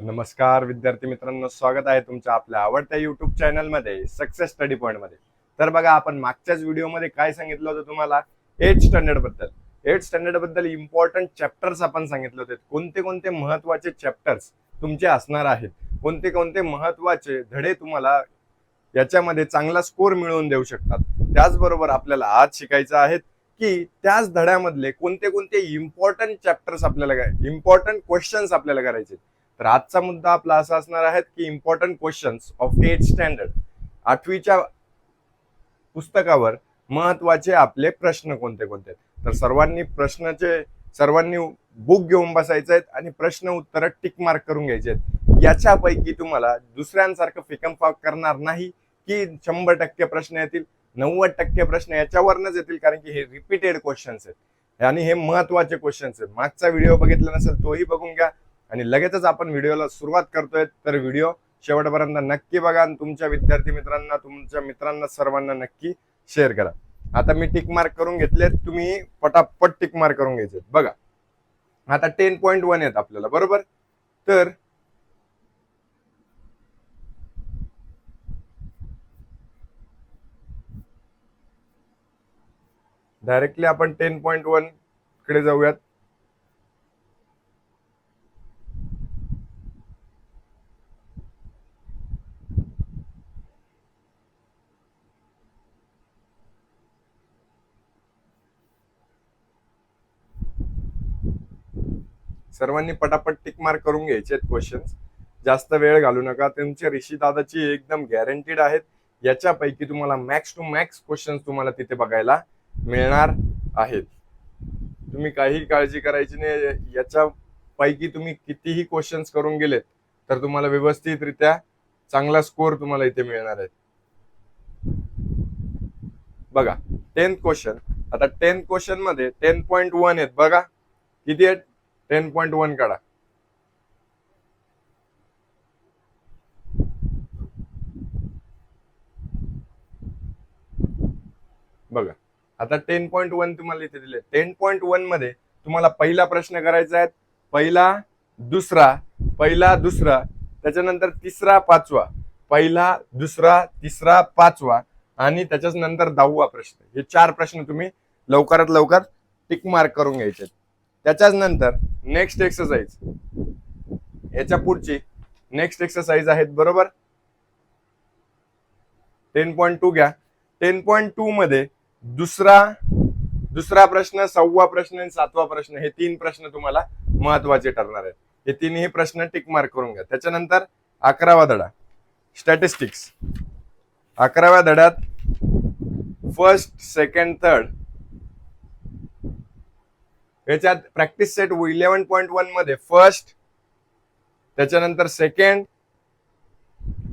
नमस्कार विद्यार्थी मित्रांनो, स्वागत आहे तुमच्या आपल्या आवडत्या युट्यूब चॅनल मध्ये सक्सेस स्टडी पॉइंट मध्ये. तर बघा, आपण मागच्याच व्हिडिओमध्ये काय सांगितलं होतं तुम्हाला, 8th स्टँडर्ड बद्दल. 8th स्टँडर्ड बद्दल इम्पॉर्टंट चॅप्टर्स आपण सांगितले होते. कोणते कोणते महत्वाचे चॅप्टर्स तुमचे असणार आहेत, कोणते कोणते महत्वाचे धडे तुम्हाला याच्यामध्ये चांगला स्कोर मिळवून देऊ शकतात. त्याचबरोबर आपल्याला आज शिकायचं आहे की त्याच धड्यामधले कोणते कोणते इम्पॉर्टंट चॅप्टर्स आपल्याला, इम्पॉर्टंट क्वेश्चन्स आपल्याला करायचे. तर आजचा मुद्दा आपला असा असणार आहे की important questions of 8th standard, 8वीच्या पुस्तकावर महत्वाचे आपले प्रश्न कोणते कोणते. तर सर्वांनी बुक घेऊन बसायचे आहेत आणि प्रश्न उत्तर टिक मार्क करून घ्यायचे आहेत. याच्यापैकी तुम्हाला दुसऱ्यांसारखं फिकम फाक करणार नाही की 100% प्रश्न येतील, 90% प्रश्न याच्यावरच येतील, कारण की हे रिपीटेड क्वेश्चन्स आहेत आणि हे महत्वाचे क्वेश्चन्स आहेत. मागचा व्हिडिओ बघितला नसेल तोही बघून घ्या आणि लगेचच आपण व्हिडिओला सुरुवात करतोय. तर व्हिडिओ शेवटपर्यंत नक्की बघा आणि तुमच्या विद्यार्थी मित्रांना, तुमच्या मित्रांना सर्वांना नक्की शेअर करा. आता मी टिक मार्क करून घेतले, तुम्ही पटापट टिक मार्क करून घ्यायचे. बघा, आता 10.1 येत आपल्याला, बरोबर. तर डायरेक्टली आपण 10.1 कडे जाऊयात. सर्वांनी पटापट टिक मार्क करून घ्यायचे आहेत क्वेश्चन्स. जास्त वेळ घालू नका. तुमचे ऋषी दादाची एकदम गॅरंटीड आहेत. याच्यापैकी तुम्हाला मॅक्स टू मॅक्स क्वेश्चन्स तुम्हाला तिथे बघायला मिळणार आहेत. तुम्ही काही काळजी करायची नाही. याच्यापैकी तुम्ही कितीही क्वेश्चन्स करून गेलेत तर तुम्हाला व्यवस्थितरित्या चांगला स्कोर तुम्हाला इथे मिळणार आहे. बघा, 10th क्वेश्चन. आता 10th क्वेश्चन मध्ये 10.1 आहेत. बघा किती आहेत, 10.1 काढा. बघा, आता 10.1 तुम्हाला इथे दिले. 10.1 मध्ये तुम्हाला पहिला प्रश्न करायचा आहे, पहिला दुसरा, त्याच्यानंतर तिसरा पाचवा, पहिला दुसरा तिसरा पाचवा आणि त्याच्याच नंतर 10वा प्रश्न. हे 4 प्रश्न तुम्ही लवकरात लवकर टिक मार्क करून घ्यायचे. त्याच्याच नंतर नेक्स्ट एक्सरसाइज, याच्या पुढची नेक्स्ट एक्सरसाइज आहेत, बरोबर. 10.2 घ्या. 10.2 मध्ये दुसरा प्रश्न, 6वा प्रश्न आणि 7वा प्रश्न, हे 3 प्रश्न तुम्हाला महत्वाचे ठरणार आहेत. हे तिन्ही प्रश्न टिक मार्क करून घ्या. त्याच्यानंतर 11वा धडा स्टॅटिस्टिक्स. 11व्या धड्यात फर्स्ट, सेकंड, थर्ड, याच्यात प्रॅक्टिस सेट 11.1 मध्ये फर्स्ट, त्याच्यानंतर सेकंड,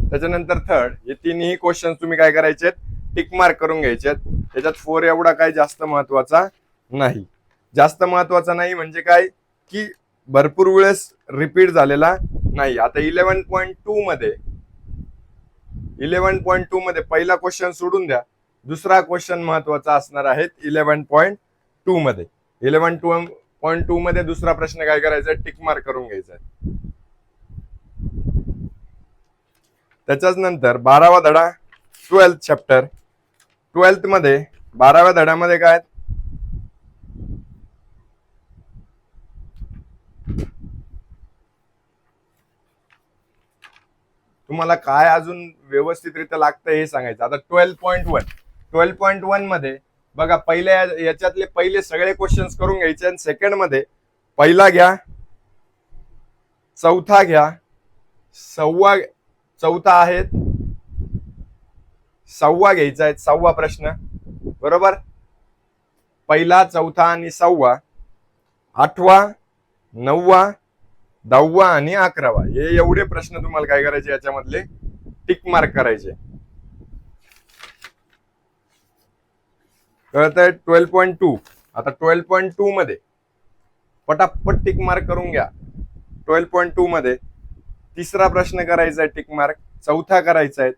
त्याच्यानंतर थर्ड, हे तिन्ही क्वेश्चन तुम्ही काय करायचे, टिक मार्क करून घ्यायचे. त्याच्यात 4 एवढा काय जास्त महत्वाचा नाही. जास्त महत्वाचा नाही म्हणजे काय की भरपूर वेळेस रिपीट झालेला नाही. आता 11.2 मध्ये पहिला क्वेश्चन सोडून द्या, दुसरा क्वेश्चन महत्वाचा असणार आहे 11.2 मध्ये. 11.2 मध्ये दुसरा प्रश्न काय करायचा, टिक मार्क करून घ्यायचा. त्याच्याच नंतर 12वा धडा 12th चॅप्टर. 12th मध्ये 12व्या धड्यामध्ये काय, तुम्हाला काय अजून व्यवस्थितरित्या लागतं हे सांगायचं. आता 12.1 मध्ये बघा, पहिल्या याच्यातले पहिले सगळे क्वेश्चन्स करून घ्यायचे आणि सेकंड मध्ये पहिला घ्या, चौथा घ्या, चौथा आहे, 6वा घ्यायचा आहे, 6वा प्रश्न, बरोबर. पहिला, चौथा आणि 6वा, 8वा, 9वा, 10वा आणि 11वा, हे एवढे प्रश्न तुम्हाला काय करायचे, याच्यामधले टिक मार्क करायचे. कळतंय. 12.2. आता 12.2 मध्ये पटापट टिक मार्क करून घ्या. 12.2 मध्ये तिसरा प्रश्न करायचा आहे टिक मार्क, चौथा करायचा आहे,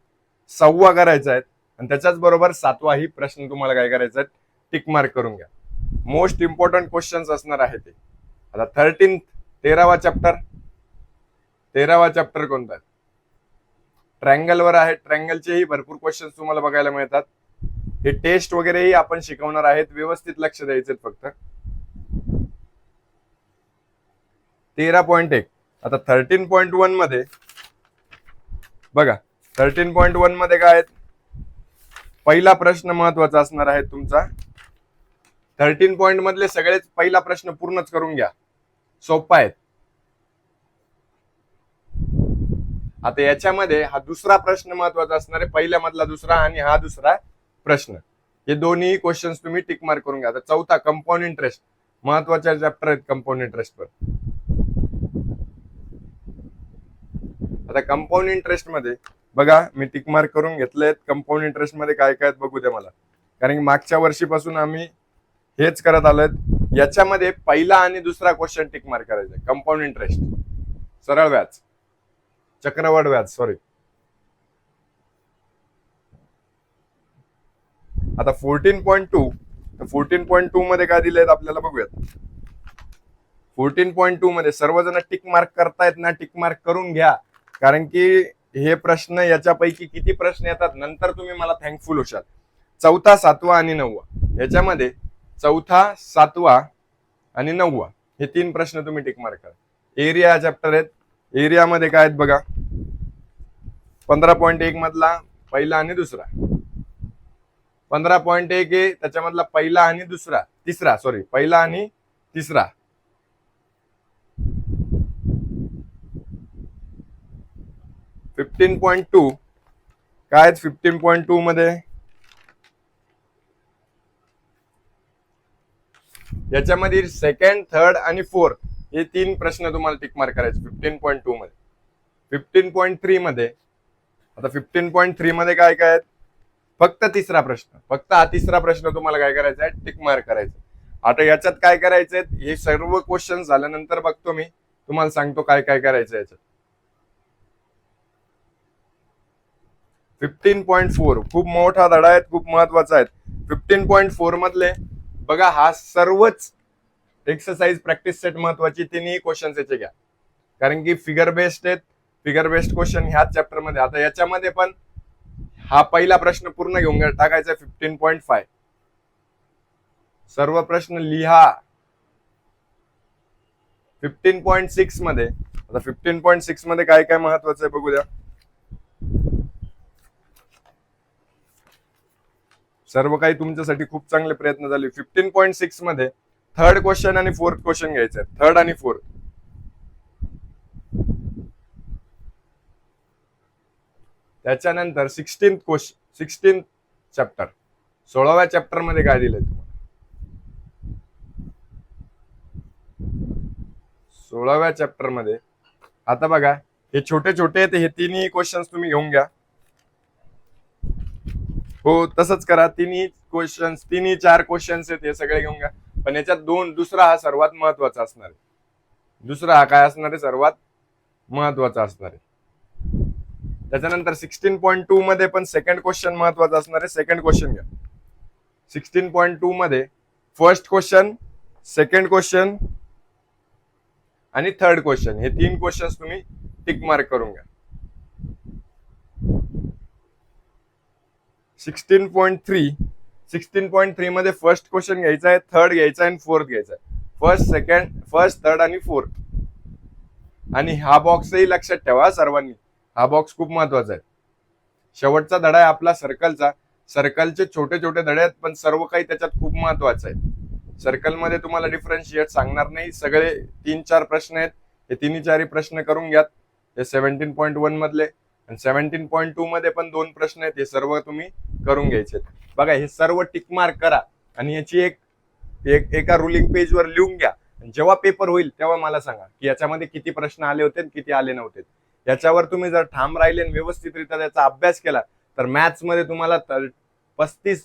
6वा करायचा आहे आणि त्याच्याच बरोबर 7वा ही प्रश्न तुम्हाला काय करायचा आहे, टिक मार्क करून घ्या. मोस्ट इम्पॉर्टंट क्वेश्चन्स असणार आहे ते. आता 13वा चॅप्टर, 13वा चॅप्टर कोणता आहे? ट्रायंगल वर आहे. ट्रायंगलचेही भरपूर क्वेश्चन तुम्हाला बघायला मिळतात. हे टेस्ट वगैरेही आपण शिकवणार आहेत, व्यवस्थित लक्ष द्यायचे फक्त. 13.1. आता 13.1 मध्ये बघा, 13.1 मध्ये काय आहे? पहिला प्रश्न महत्वाचा असणार आहे तुमचा. 13 पॉइंट मधले सगळेच पहिला प्रश्न पूर्णच करून घ्या, सोपा आहे. आता याच्यामध्ये हा दुसरा प्रश्न महत्वाचा असणार आहे, पहिल्या मधला दुसरा आणि हा दुसरा प्रश्न. हे दोन्ही क्वेश्चन्स तुम्ही टिक मार्क करून घ्या. आता चौथा कंपाऊंड इंटरेस्ट, महत्वाचे चॅप्टर आहेत कंपाऊंड इंटरेस्ट वर. आता कंपाऊंड इंटरेस्ट मध्ये बघा, मी टिक मार्क करून घेतलेत. कंपाऊंड इंटरेस्ट मध्ये काय काय बघू द्या मला, कारण की मागच्या वर्षीपासून आम्ही हेच करत आलोय. याच्यामध्ये पहिला आणि दुसरा क्वेश्चन टिक मार्क करायचा. कंपाऊंड इंटरेस्ट, सरळ व्याज, चक्रवाढ व्याज, सॉरी. आता 14.2, 14.2 मध्ये काय दिलेत आपल्याला बघूयात. 14.2 मध्ये सर्वजण टिक मार्क करतायत ना, टिक मार्क करून घ्या, कारण की हे प्रश्न याच्यापैकी किती प्रश्न येतात नंतर तुम्ही मला थँकफुल होशाल. चौथा, सातवा आणि नववा, याच्यामध्ये चौथा, सातवा आणि नववा हे तीन प्रश्न तुम्ही टिक मार्क करा. एरिया चॅप्टर आहेत. एरियामध्ये काय आहेत बघा, 15.1 मधला पहिला आणि दुसरा, 15.1 आहे त्याच्यामधला पहिला आणि दुसरा, तिसरा, सॉरी, पहिला आणि तिसरा. 15.2 काय आहेत? 15.2 मध्ये याच्यामध्ये सेकंड, थर्ड आणि फोर्थ हे तीन प्रश्न तुम्हाला टिक मार्क करायचे 15.2 मध्ये. 15.3 मध्ये, आता 15.3 मध्ये काय काय आहेत? फक्त तिसरा प्रश्न, फक्त हा तिसरा प्रश्न तुम्हाला काय करायचा आहे? टिक मार्क करायचा. आता याच्यात काय करायचंय, हे सर्व क्वेश्चन झाल्यानंतर बघतो मी, तुम्हाला सांगतो काय काय करायचं याच्यात. 15.4 खूप मोठा धडा आहे, खूप महत्वाचा आहे. 15.4 मधले बघा, हा सर्वच एक्सरसाइज प्रॅक्टिस सेट महत्वाची, तिन्ही क्वेश्चन याचे घ्या, कारण की फिगर बेस्ड आहेत. फिगर बेस्ड क्वेश्चन ह्याच चॅप्टर मध्ये. आता याच्यामध्ये पण हा पहिला प्रश्न पूर्ण घेऊन टाकायचा 15.5. सर्व प्रश्न लिहा. 15.6 मध्ये, आता 15.6 मध्ये काय काय महत्वाचं आहे बघू द्या. सर्व काही तुमच्यासाठी खूप चांगले प्रयत्न झाले. 15.6 मध्ये थर्ड क्वेश्चन आणि फोर्थ क्वेश्चन घ्यायचे, थर्ड आणि फोर्थ. त्याच्यानंतर 16th चॅप्टर, 16व्या चॅप्टर मध्ये काय दिलंय तुम्हाला? 16व्या चॅप्टर मध्ये आता बघा, हे छोटे छोटे आहेत, हे तिन्ही क्वेश्चन्स तुम्ही घेऊन घ्या. हो, तसंच करा. तिन्ही क्वेश्चन्स, तिन्ही 4 क्वेश्चन्स आहेत, हे सगळे घेऊन घ्या. पण याच्यात दुसरा हा सर्वात महत्वाचा असणार आहे. दुसरा हा काय असणार आहे? सर्वात महत्वाचा असणार आहे. त्याच्यानंतर 16.2 मध्ये पण सेकंड क्वेश्चन महत्वाचा असणार आहे. सेकंड क्वेश्चन घ्या. 16.2 मध्ये फर्स्ट क्वेश्चन, सेकंड क्वेश्चन आणि थर्ड क्वेश्चन हे तीन क्वेश्चन्स तुम्ही टिक मार्क करून घ्या. 16.3 मध्ये फर्स्ट क्वेश्चन घ्यायचा आहे, थर्ड घ्यायचा आहे आणि फोर्थ घ्यायचा आहे. फर्स्ट, सेकंड, फर्स्ट, थर्ड आणि फोर्थ. आणि हा बॉक्सही लक्षात ठेवा सर्वांनी, हा बॉक्स खूप महत्वाचा आहे. शेवटचा धडा आहे आपला सर्कलचा. सर्कलचे छोटे छोटे धडे आहेत, पण सर्व काही त्याच्यात खूप महत्वाचं आहे. सर्कल मध्ये तुम्हाला डिफरन्शिएट सांगणार नाही, सगळे 3-4 प्रश्न आहेत, हे तिन्ही चारही प्रश्न करून घ्यात. हे 17.1 मधले आणि 17.2 मध्ये पण 2 प्रश्न आहेत, हे सर्व तुम्ही करून घ्यायचे. बघा, हे सर्व टिक मार्क करा आणि याची एका रुलिंग पेज वर लिहून घ्या. जेव्हा पेपर होईल तेव्हा मला सांगा की याच्यामध्ये किती प्रश्न आले होते किती आले नव्हते. याच्यावर तुम्ही जर ठाम राहिले आणि व्यवस्थितरित्या त्याचा अभ्यास केला तर मॅथ्स मध्ये तुम्हाला 35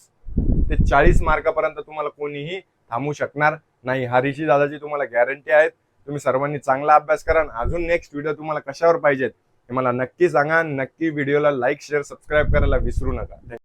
ते 40 मार्कापर्यंत तुम्हाला कोणीही थांबू शकणार नाही. हरीशी दादाची तुम्हाला गॅरंटी आहे. तुम्ही सर्वांनी चांगला अभ्यास करा. अजून नेक्स्ट व्हिडिओ तुम्हाला कशावर पाहिजेत हे मला नक्की सांगा. नक्की व्हिडिओला लाईक, शेअर, सबस्क्राईब करायला विसरू नका.